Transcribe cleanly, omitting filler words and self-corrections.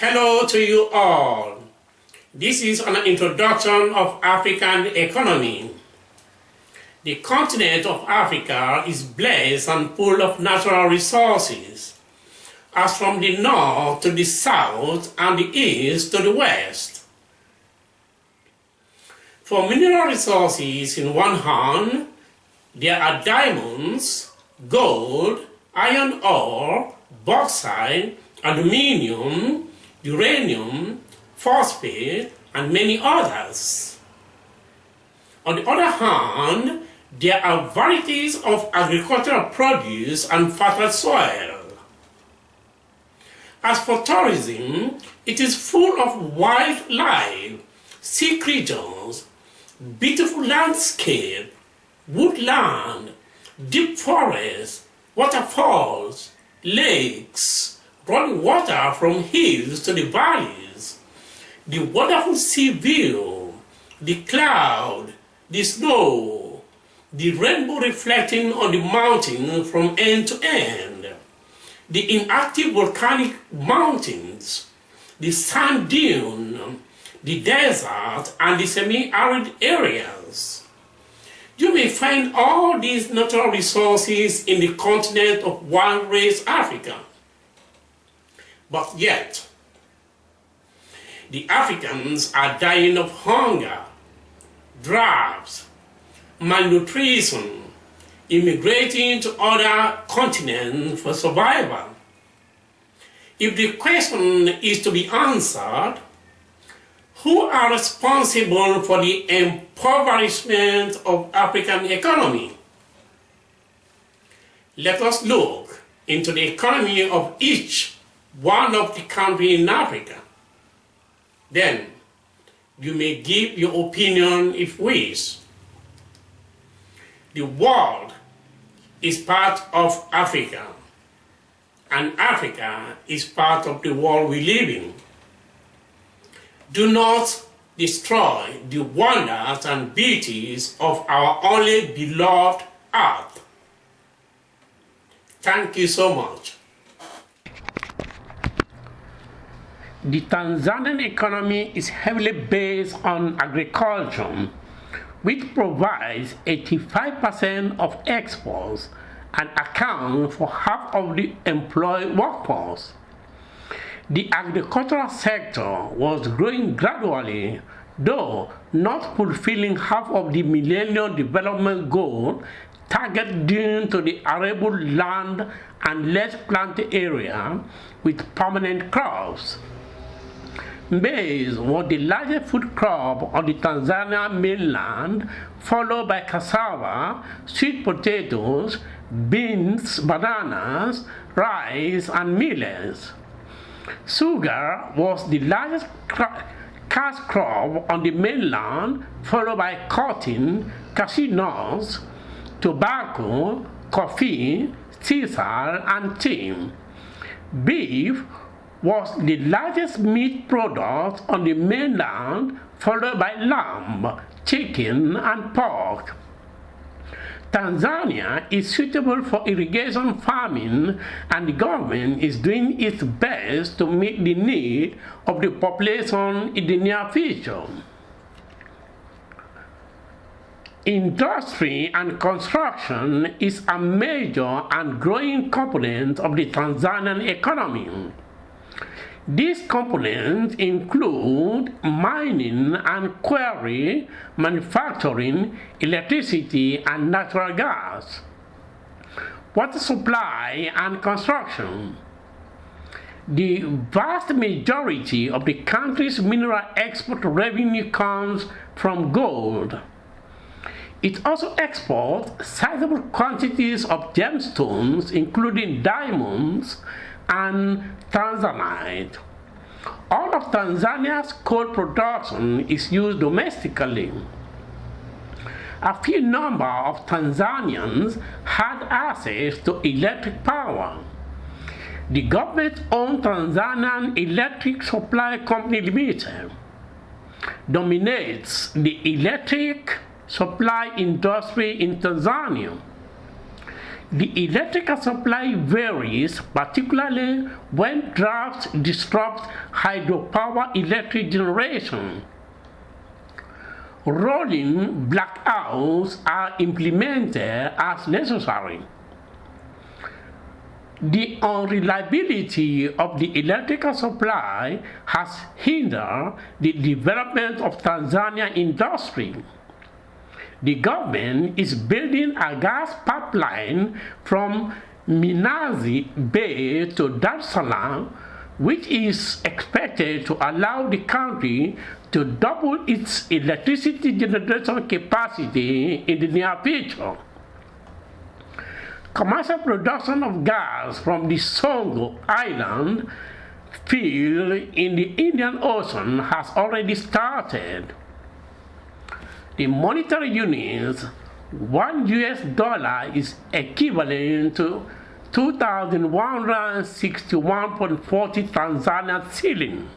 Hello to you all. This is an introduction of African economy. The continent of Africa is blessed and full of natural resources, as from the north to the south and the east to the west. For mineral resources in one hand, there are diamonds, gold, iron ore, bauxite, aluminium, uranium, phosphate, and many others. On the other hand, there are varieties of agricultural produce and fertile soil. As for tourism, it is full of wildlife, sea creatures, beautiful landscape, woodland, deep forests, waterfalls, lakes, running water from hills to the valleys, the wonderful sea view, the cloud, the snow, the rainbow reflecting on the mountain from end to end, the inactive volcanic mountains, the sand dune, the desert, and the semi-arid areas. You may find all these natural resources in the continent of one race Africa. But yet, the Africans are dying of hunger, drought, malnutrition, immigrating to other continents for survival. If the question is to be answered, who are responsible for the impoverishment of African economy? Let us look into the economy of each one of the countries in Africa. Then you may give your opinion if wish. The world is part of Africa, and Africa is part of the world we live in. Do not destroy the wonders and beauties of our only beloved earth. Thank you so much. The Tanzanian economy is heavily based on agriculture, which provides 85% of exports and accounts for half of the employed workforce. The agricultural sector was growing gradually, though not fulfilling half of the Millennium Development Goal target due to the arable land and less planted area with permanent crops. Maize was the largest food crop on the Tanzanian mainland, followed by cassava, sweet potatoes, beans, bananas, rice, and millet. Sugar was the largest cash crop on the mainland, followed by cotton, cashew nuts, tobacco, coffee, sisal, and tea. Beef was the largest meat product on the mainland, followed by lamb, chicken, and pork. Tanzania is suitable for irrigation farming, and the government is doing its best to meet the need of the population in the near future. Industry and construction is a major and growing component of the Tanzanian economy. These components include mining and quarry, manufacturing, electricity and natural gas, water supply and construction. The vast majority of the country's mineral export revenue comes from gold. It also exports sizable quantities of gemstones, including diamonds and Tanzanite. All of Tanzania's coal production is used domestically. A few number of Tanzanians had access to electric power. The government-owned Tanzanian Electric Supply Company Limited dominates the electric supply industry in Tanzania. The electrical supply varies, particularly when drought disrupts hydropower electric generation. Rolling blackouts are implemented as necessary. The unreliability of the electrical supply has hindered the development of Tanzania industry. The government is building a gas pipeline from Maize Bay to Dar es Salaam, which is expected to allow the country to double its electricity generation capacity in the near future. Commercial production of gas from the Songo Island field in the Indian Ocean has already started. The monetary units, $1 is equivalent to 2,161.40 Tanzanian shilling.